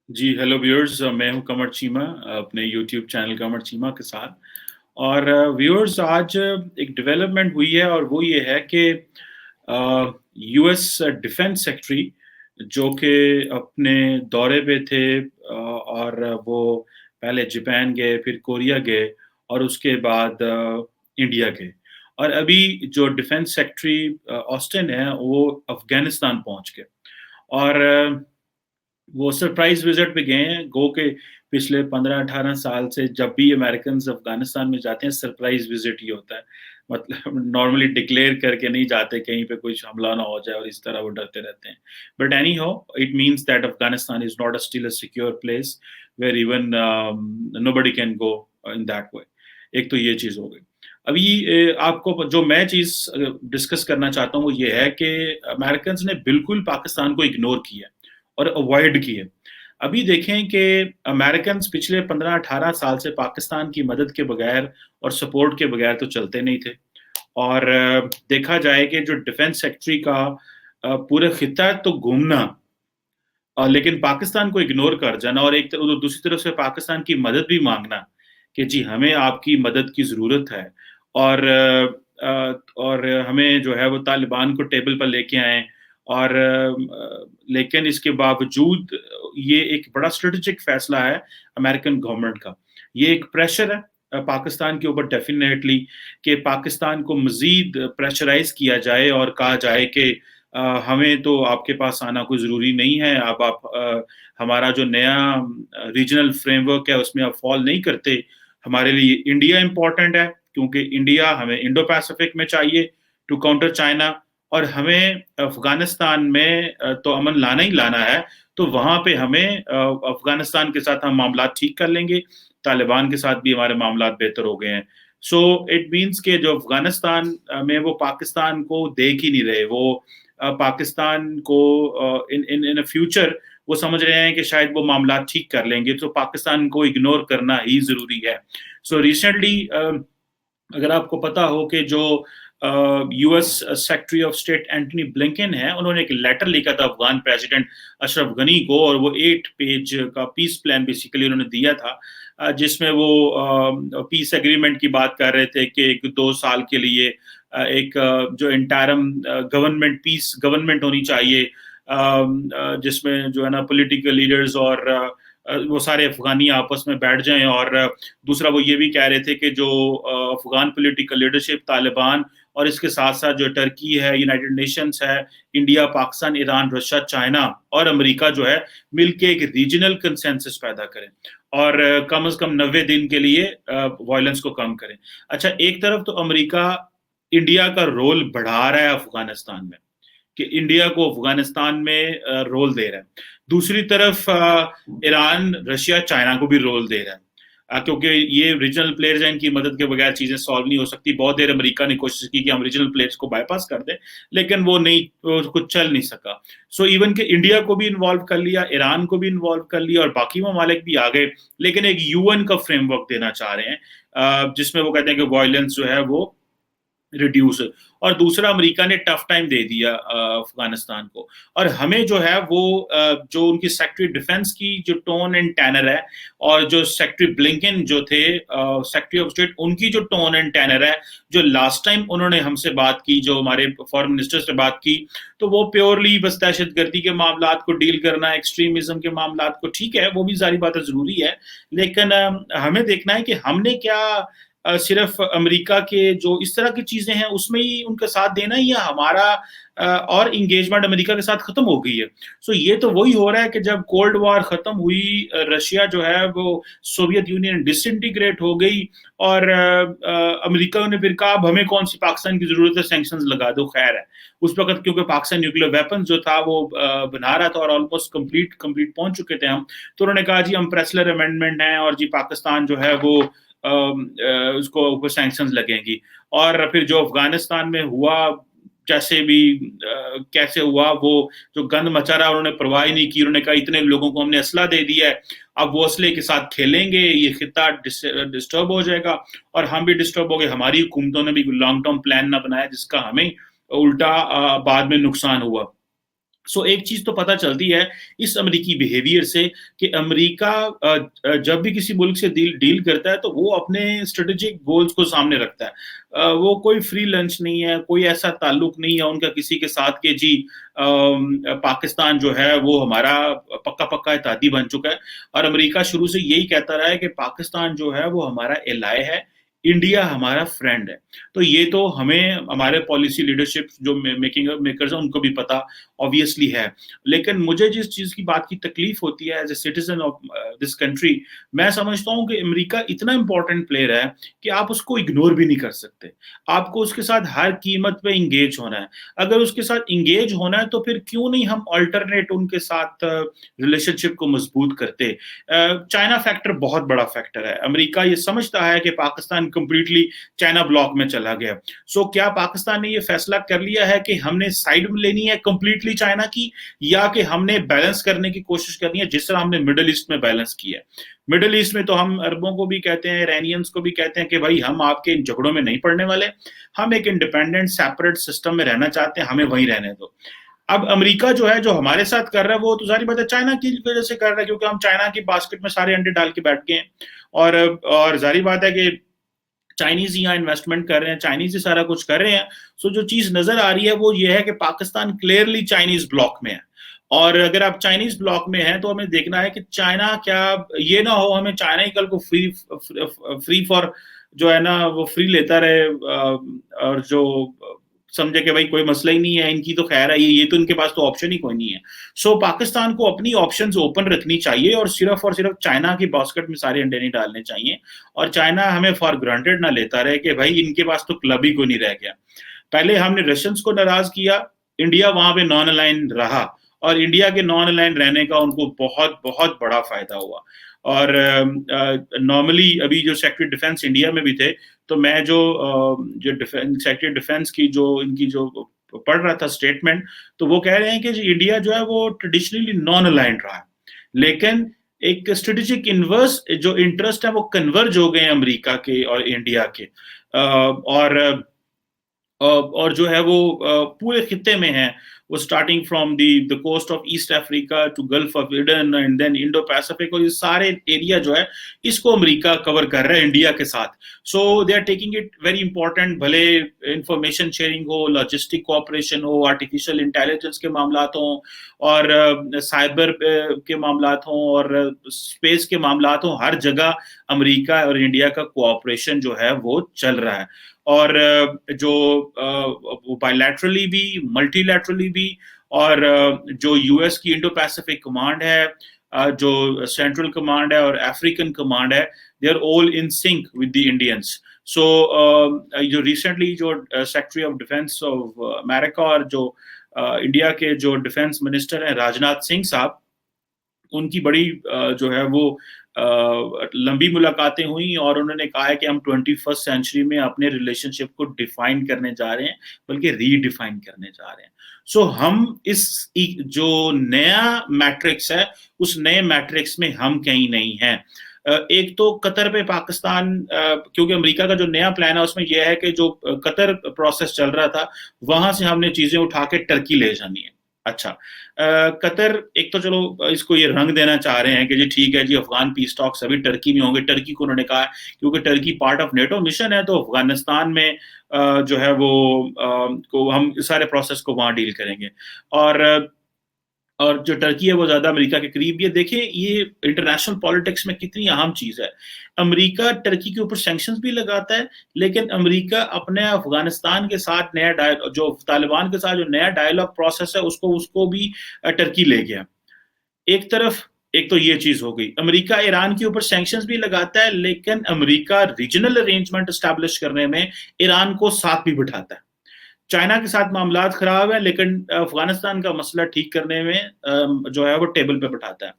जी, hello viewers, मैं हूँ कमर चीमा अपने यूट्यूब चैनल कमर चीमा के साथ। और व्यूअर्स, आज एक डेवलपमेंट हुई है और वो ये है कि यूएस डिफेंस सेक्रेटरी जो कि अपने दौरे पे थे, और वो पहले जापान गए, फिर कोरिया गए और उसके बाद इंडिया गए। और अभी जो डिफेंस सेक्रेटरी ऑस्टिन है, वो अफ़गानिस्तान पहुँच गए। और वो सरप्राइज़ विज़िट पे गए हैं। गो के पिछले 15-18 साल से जब भी अमेरिकन्स अफ़गानिस्तान में जाते हैं, सरप्राइज़ विज़िट ही होता है। मतलब नॉर्मली डिक्लेयर करके नहीं जाते, कहीं पे कुछ हमला ना हो जाए और इस तरह वो डरते रहते हैं। But anyhow, it means that Afghanistan is not still a secure place where even nobody can go in that way. एक तो ये चीज़ हो गई। अभी आपको जो मैं चीज़ डिस्कस करना चाहता हूँ, वो ये है कि अमेरिकन्स ने बिल्कुल पाकिस्तान को इग्नोर किया और अवॉइड किए। अभी देखें कि अमेरिकन्स पिछले 15-18 साल से पाकिस्तान की मदद के बगैर और सपोर्ट के बगैर तो चलते नहीं थे। और देखा जाए कि जो डिफेंस सेक्रेटरी का पूरा खित्ता तो घूमना, लेकिन पाकिस्तान को इग्नोर कर जाना और एक दूसरी तरफ से पाकिस्तान की मदद भी माँगना कि जी हमें आपकी मदद की ज़रूरत है। और और हमें जो है वो तालिबान को टेबल पर लेके आएँ। और लेकिन इसके बावजूद ये एक बड़ा स्ट्रैटेजिक फ़ैसला है अमेरिकन गवर्नमेंट का। ये एक प्रेशर है पाकिस्तान के ऊपर डेफ़िनेटली, कि पाकिस्तान को मज़ीद प्रेशराइज़ किया जाए और कहा जाए कि हमें तो आपके पास आना कोई ज़रूरी नहीं है। अब आप हमारा जो नया रीजनल फ्रेमवर्क है उसमें आप फ़ॉल नहीं करते। हमारे लिए इंडिया इम्पोर्टेंट है, क्योंकि इंडिया हमें इंडो पैसिफिक में चाहिए टू काउंटर चाइना। और हमें अफ़गानिस्तान में तो अमन लाना ही लाना है, तो वहाँ पे हमें अफ़गानिस्तान के साथ हम मामलात ठीक कर लेंगे, तालिबान के साथ भी हमारे मामलात बेहतर हो गए हैं। सो इट मीन्स कि जो अफ़गानिस्तान में वो पाकिस्तान को देख ही नहीं रहे। वो पाकिस्तान को इन इन इन अ फ्यूचर वो समझ रहे हैं कि शायद वो मामलात ठीक कर लेंगे, तो पाकिस्तान को इग्नोर करना ही ज़रूरी है। सो रिसेंटली अगर आपको पता हो कि जो US secretary of state Antony Blinken है, उन्होंने एक लेटर लिखा था अफ़गान प्रेसिडेंट अशरफ गनी को, और वो 8 पेज का पीस प्लान बेसिकली उन्होंने दिया था, जिसमें वो पीस एग्रीमेंट की बात कर रहे थे कि 2 साल के लिए एक जो इंटरिम गवर्नमेंट पीस गवर्नमेंट होनी चाहिए, जिसमें जो है ना पॉलिटिकल लीडर्स और वो सारे अफ़गानी आपस में बैठ जाएँ। और दूसरा वो ये भी कह रहे थे कि जो अफ़गान पॉलिटिकल लीडरशिप, तालिबान और इसके साथ-साथ जो टर्की है, यूनाइटेड नेशंस है, India, Pakistan, Iran, Russia, China और अमेरिका जो है, मिलके एक रीजनल कंसेंसस पैदा करें और कम से कम 90 दिन के लिए वायलेंस को कम करें। अच्छा, एक तरफ तो अमेरिका इंडिया का रोल बढ़ा रहा है अफ़गानिस्तान में, कि इंडिया को अफ़गानिस्तान में रोल दे रहा है। दूसरी तरफ ईरान, रशिया, चाइना को भी रोल दे रहा है। क्योंकि ये रीजनल प्लेयर्स हैं, इनकी मदद के बगैर चीज़ें सॉल्व नहीं हो सकती। बहुत देर अमेरिका ने कोशिश की कि हम रीजनल प्लेयर्स को बायपास कर दें, लेकिन वो कुछ चल नहीं सका। सो इवन कि इंडिया को भी इन्वॉल्व कर लिया, ईरान को भी इन्वॉल्व कर लिया और बाकी ममालिक भी आ गए, लेकिन एक यूएन का फ्रेमवर्क देना चाह रहे हैं, जिसमें वो कहते हैं कि वायलेंस जो है वो रिड्यूस। और दूसरा, अमेरिका ने टफ टाइम दे दिया अफगानिस्तान को। और हमें जो है वो जो उनकी सेक्रेटरी डिफेंस की जो टोन एंड टैनर है, और जो सेक्रेटरी ब्लिंकन जो थे सेक्रेटरी ऑफ स्टेट, उनकी जो टोन एंड टैनर है, जो लास्ट टाइम उन्होंने हमसे बात की, जो हमारे फॉरेन मिनिस्टर से बात की, तो वो प्योरली बस दहशतगर्दी के मामला को डील करना, एक्सट्रीमिज्म के मामला को, ठीक है वो भी सारी बातें जरूरी है, लेकिन हमें देखना है कि हमने क्या सिर्फ अमेरिका के जो इस तरह की चीजें हैं उसमें ही उनका साथ देना है, या हमारा और इंगेजमेंट अमेरिका के साथ खत्म हो गई है। सो ये तो वही हो रहा है कि जब कोल्ड वॉर खत्म हुई, रशिया जो है वो सोवियत यूनियन डिसइंटीग्रेट हो गई, और अमेरिका ने फिर कहा अब हमें कौन सी पाकिस्तान की जरूरत है, सैंक्शंस लगा दो। खैर है, उस वक्त क्योंकि पाकिस्तान न्यूक्लियर वेपन जो था वो बना रहा था और ऑलमोस्ट कंप्लीट कंप्लीट पहुंच चुके थे हम, तो उन्होंने कहा जी हम प्रेसलर अमेंडमेंट है और जी पाकिस्तान जो है वो उसको ऊपर सैंक्शंस लगेंगी। और फिर जो अफगानिस्तान में हुआ, जैसे भी कैसे हुआ, वो जो गंद मचा रहा, उन्होंने परवाह ही नहीं की। उन्होंने कहा इतने लोगों को हमने असला दे दिया है, अब वो असले के साथ खेलेंगे, ये खिता डिस्टर्ब हो जाएगा और हम भी डिस्टर्ब हो गए। हमारी हुकूमतों ने भी लॉन्ग टर्म प्लान ना बनाया, जिसका हमें उल्टा बाद में नुकसान हुआ। सो एक चीज तो पता चलती है इस अमेरिकी बिहेवियर से कि अमेरिका जब भी किसी मुल्क से डील डील करता है तो वो अपने स्ट्रेटेजिक गोल्स को सामने रखता है। वो कोई फ्री लंच नहीं है, कोई ऐसा ताल्लुक नहीं है उनका किसी के साथ कि जी पाकिस्तान जो है वो हमारा पक्का पक्का इत्तेहादी बन चुका है। और अमेरिका शुरू से यही कहता रहा है कि पाकिस्तान जो है वो हमारा एलाय है, इंडिया हमारा फ्रेंड है। तो ये तो हमें हमारे पॉलिसी लीडरशिप जो मेकिंग मेकर्स हैं उनको भी पता ऑब्वियसली है। लेकिन मुझे जिस चीज की बात की तकलीफ होती है as a citizen of this country, मैं समझता हूँ कि अमेरिका इतना इंपॉर्टेंट प्लेयर है कि आप उसको इग्नोर भी नहीं कर सकते। आपको उसके साथ हर कीमत पे इंगेज होना है। अगर उसके साथ इंगेज होना है तो फिर क्यों नहीं हम अल्टरनेट उनके साथ रिलेशनशिप को मजबूत करते। चाइना फैक्टर बहुत बड़ा फैक्टर है। अमेरिका ये समझता है कि पाकिस्तान कंप्लीटली चाइना ब्लॉक में चला गया। सो क्या पाकिस्तान ने ये फैसला कर लिया है कि हमने साइड लेनी है कंप्लीटली चाइना की, या कि हमने बैलेंस करने की कोशिश करनी है जिस तरह हमने मिडिल ईस्ट में बैलेंस किया है। मिडिल ईस्ट में तो हम अरबों को भी कहते हैं, इरानियंस को भी कहते हैं कि भाई हम आपके इन झगड़ों में नहीं पड़ने वाले, हम एक इंडिपेंडेंट सेपरेट सिस्टम में रहना चाहते हैं, हमें वहीं रहने दो। अब अमेरिका जो है जो हमारे साथ कर रहा है वो तो सारी बात है चाइना की वजह से कर रहा है, क्योंकि हम चाइना की बास्केट में सारे अंडे डाल के बैठ गए हैं। और जारी बात है कि चाइनीज यहाँ इन्वेस्टमेंट कर रहे हैं, चाइनीज ही सारा कुछ कर रहे हैं। सो जो चीज नजर आ रही है वो ये है कि पाकिस्तान क्लियरली चाइनीज ब्लॉक में है। और अगर आप चाइनीज ब्लॉक में हैं तो हमें देखना है कि चाइना क्या, ये ना हो हमें चाइना ही कल को फ्री फ्री फॉर जो है ना वो फ्री लेता रहे, और जो समझे कि भाई कोई मसला ही नहीं है, इनकी तो खैर है, ये तो इनके पास तो ऑप्शन ही कोई नहीं है। सो पाकिस्तान को अपनी ऑप्शंस ओपन रखनी चाहिए और सिर्फ चाइना की बास्केट में सारे अंडे नहीं डालने चाहिए। और चाइना हमें फॉर ग्रांटेड ना लेता रहे कि भाई इनके पास तो क्लब ही कोई नहीं रह गया। पहले हमने रशियंस को नाराज किया, इंडिया वहां पे नॉन अलाइन रहा, और इंडिया के नॉन अलाइन रहने का उनको बहुत बहुत बड़ा फायदा हुआ। और नॉर्मली अभी जो सेक्रेटरी डिफेंस इंडिया में भी थे, तो मैं जो डिफेंस सेक्रेटरी डिफेंस की जो इनकी जो पढ़ रहा था स्टेटमेंट, तो वो कह रहे हैं कि इंडिया जो है वो ट्रेडिशनली नॉन अलाइंड रहा है, लेकिन एक स्ट्रेटेजिक इन्वर्स जो इंटरेस्ट है वो कन्वर्ज हो गए हैं अमेरिका के और इंडिया के। और जो है वो पूरे खित्ते में है, वो starting from the coast of East Africa to Gulf of Aden and then Indo Pacific, और ये सारे एरिया जो है इसको अमेरिका कवर कर रहा है इंडिया के साथ। So they are taking it very important, भले इंफॉर्मेशन शेयरिंग हो, लॉजिस्टिक कोऑपरेशन हो, आर्टिफिशियल इंटेलिजेंस के मामला हो, और साइबर के मामला हो, और स्पेस के मामला हो, हर जगह अमेरिका और इंडिया का कोऑपरेशन जो है वो चल रहा है। और जो बायलैटरली भी, मल्टीलैटरली भी, और जो यूएस की इंडो पैसिफिक कमांड है, जो सेंट्रल कमांड है और अफ्रीकन कमांड है, they are all in sync with the Indians. So जो रिसेंटली जो secretary of defence of America और जो इंडिया के जो डिफेंस मिनिस्टर हैं राजनाथ सिंह साहब, उनकी बड़ी जो है वो लंबी मुलाकातें हुई, और उन्होंने कहा है कि हम 21st सेंचुरी में अपने रिलेशनशिप को डिफाइन करने जा रहे हैं, बल्कि रीडिफाइन करने जा रहे हैं। सो हम इस जो नया मैट्रिक्स है उस नए मैट्रिक्स में हम कहीं नहीं हैं। एक तो कतर पे पाकिस्तान, क्योंकि अमेरिका का जो नया प्लान है उसमें यह है कि जो कतर प्रोसेस चल रहा था वहां से हमने चीजें उठा के टर्की ले जानी है। अच्छा, कतर एक तो चलो इसको ये रंग देना चाह रहे हैं कि जी ठीक है जी अफगान पीस टॉक्स अभी टर्की में होंगे। टर्की को उन्होंने कहा क्योंकि Turkey part of NATO mission है, तो अफगानिस्तान में जो है वो को हम सारे प्रोसेस को वहां डील करेंगे। और और जो टर्की है वो ज्यादा अमेरिका के करीब भी है। देखिए ये इंटरनेशनल पॉलिटिक्स में कितनी अहम चीज है। अमेरिका टर्की के ऊपर सैंक्शंस भी लगाता है, लेकिन अमेरिका अपने अफगानिस्तान के साथ नया जो तालिबान के साथ जो नया डायलॉग प्रोसेस है उसको उसको भी टर्की ले गया। एक तरफ एक तो ये चीज हो गई, अमेरिका ईरान के ऊपर सैंक्शंस भी लगाता है, लेकिन अमेरिका रीजनल अरेंजमेंट एस्टैब्लिश करने में ईरान को साथ भी बिठाता है। चाइना के साथ मामलात खराब है, लेकिन अफगानिस्तान का मसला ठीक करने में जो है वो टेबल पे बैठाता है।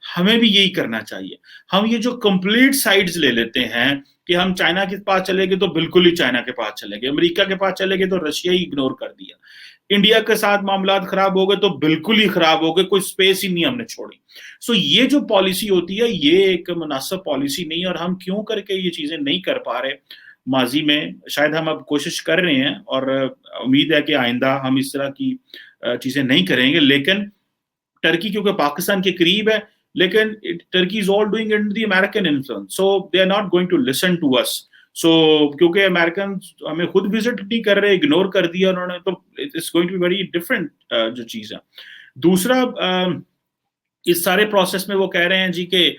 हमें भी यही करना चाहिए। हम ये जो कंप्लीट साइड्स ले लेते हैं कि हम चाइना के पास चले गए तो बिल्कुल ही चाइना के पास चले गए, अमेरिका के पास चले गए तो रशिया ही इग्नोर कर दिया, इंडिया के साथ मामलात खराब हो गए तो बिल्कुल ही खराब हो गए, कोई स्पेस ही नहीं हमने छोड़ी। सो ये जो पॉलिसी होती है ये एक मुनासिब पॉलिसी नहीं, और हम क्यों करके ये चीजें नहीं कर पा रहे माजी में, शायद हम अब कोशिश कर रहे हैं, और उम्मीद है कि आइंदा हम इस तरह की चीज़ें नहीं करेंगे, लेकिन टर्की क्योंकि पाकिस्तान के करीब है, लेकिन Turkey is all doing under the American influence, so they are not going to listen to us. So क्योंकि अमेरिकन हमें खुद विजिट नहीं कर रहे, इग्नोर कर दिया उन्होंने, तो it's going to be very different जो चीज़ है। दूसरा, इस सारे प्रोसेस में वो कह रहे हैं जी कि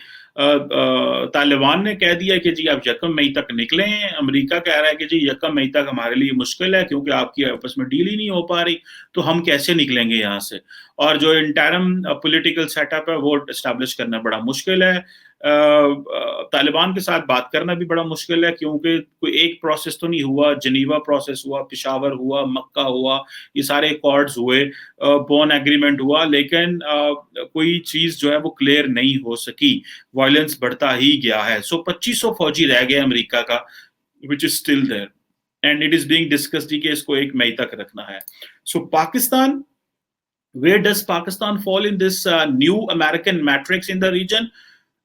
तालिबान ने कह दिया कि जी आप 1 मई तक निकलें, अमेरिका कह रहा है कि जी 1 मई तक हमारे लिए मुश्किल है क्योंकि आपकी आपस में डील ही नहीं हो पा रही, तो हम कैसे निकलेंगे यहाँ से? और जो इंटरिम पॉलिटिकल सेटअप है वो एस्टेब्लिश करना बड़ा मुश्किल है। तालिबान के साथ बात करना भी बड़ा मुश्किल है क्योंकि कोई एक प्रोसेस तो नहीं हुआ, जिनीवा प्रोसेस हुआ, पेशावर हुआ, मक्का हुआ, ये सारे अकॉर्ड्स हुए, बॉन एग्रीमेंट हुआ, लेकिन कोई चीज़ जो है वो क्लियर नहीं हो सकी, वायलेंस बढ़ता ही गया है। सो 2500 फौजी रह गए अमेरिका का, which is still there, and it is being discussed कि इसको 1 मई तक रखना है। सो Pakistan, where does Pakistan fall in this new American matrix in the region?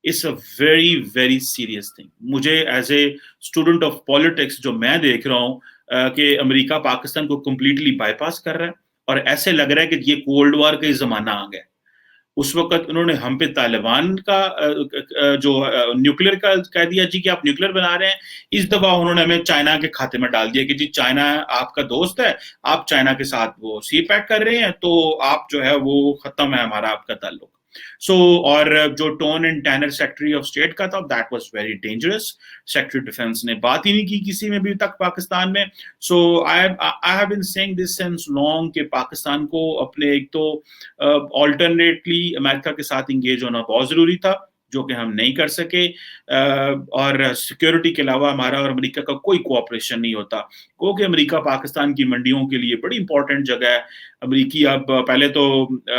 It's a very very serious thing. मुझे as a student of politics जो मैं देख रहा हूँ कि अमेरिका पाकिस्तान को कंप्लीटली बाईपास कर रहा है, और ऐसे लग रहा है कि ये कोल्ड वॉर का ही जमाना आ गया। उस वक़्त उन्होंने हम पे तालिबान का जो न्यूक्लियर का कह दिया जी कि आप न्यूक्लियर बना रहे हैं। इस दफ़ा उन्होंने हमें चाइना के खाते में डाल दिया कि जी चाइना आपका दोस्त है, आप चाइना के साथ वो सी पैक कर रहे हैं, तो आप जो है वो ख़त्म है हमारा आपका ताल्लुक। सो और जो tone and tenor secretary of state का था, that was very dangerous. Secretary defence ने बात ही नहीं की किसी में भी तक पाकिस्तान में। So I have been saying this since long कि पाकिस्तान को अपने एक तो ऑल्टरनेटली अमेरिका के साथ इंगेज होना बहुत ज़रूरी था, जो कि हम नहीं कर सके, और सिक्योरिटी के अलावा हमारा और अमेरिका का कोई कोऑपरेशन नहीं होता, क्योंकि अमेरिका पाकिस्तान की मंडियों के लिए बड़ी इंपॉर्टेंट जगह है। अमेरिकी अब पहले तो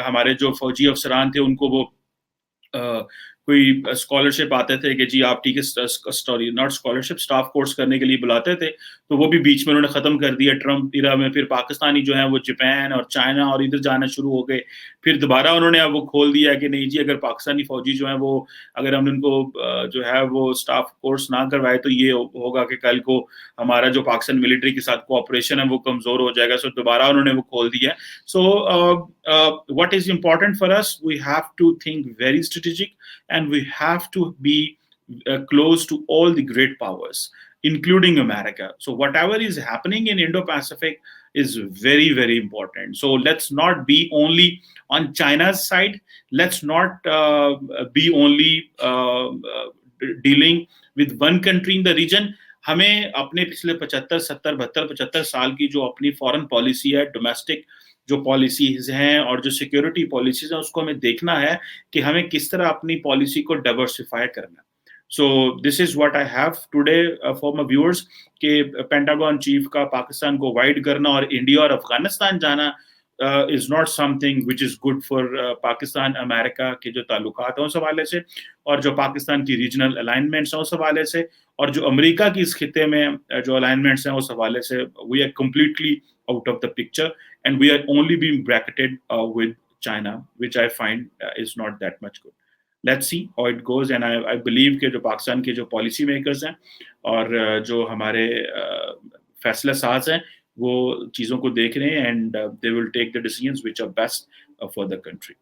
हमारे जो फौजी अफसरान थे उनको वो कोई स्कॉलरशिप आते थे कि जी आप ठीक है, sorry not scholarship, staff course करने के लिए बुलाते थे, तो वो भी बीच में उन्होंने ख़त्म कर दिया ट्रम्प इरा में। फिर पाकिस्तानी जो है वो जापान और चाइना और इधर जाना शुरू हो गए। फिर दोबारा उन्होंने अब वो खोल दिया कि नहीं जी, अगर पाकिस्तानी फ़ौजी जो हैं वो, अगर हमने उनको जो है वो स्टाफ कोर्स ना करवाए तो ये होगा कि कल को हमारा जो पाकिस्तान मिलिट्री के साथ कोऑपरेशन है वो कमज़ोर हो जाएगा। सो दोबारा उन्होंने वो खोल दिया है। सो what is important for us, we have to think very strategic, and we have to be close to all the great powers, including America. So whatever is happening in Indo-Pacific is very very important. So let's not be only on China's side. Let's not be only dealing with one country in the region. हमें अपने पिछले 75 70 72 75 साल की जो अपनी foreign policy है, domestic जो policies हैं और जो सिक्योरिटी पॉलिसीज हैं, उसको हमें देखना है कि हमें किस तरह अपनी पॉलिसी को डाइवर्सिफाई करना है। So this is what I have today for my viewers, कि पेंटागन चीफ का पाकिस्तान को वाइड करना और इंडिया और अफगानिस्तान जाना is not something which is good for Pakistan America के जो ताल्लुकात हैं उस हवाले से, और जो पाकिस्तान की रीजनल अलाइनमेंट्स हैं उस हवाले से, और जो अमेरिका की इस खिते में जो अलाइनमेंट्स हैं उस हवाले से, we are completely out of the picture, and we are only being bracketed with China, which I find is not that much good. Let's see how it goes, and I believe कि जो पाकिस्तान के जो policy makers हैं और जो हमारे फैसला साज हैं वो चीज़ों को देख रहे हैं, and they will take the decisions which are best for the country.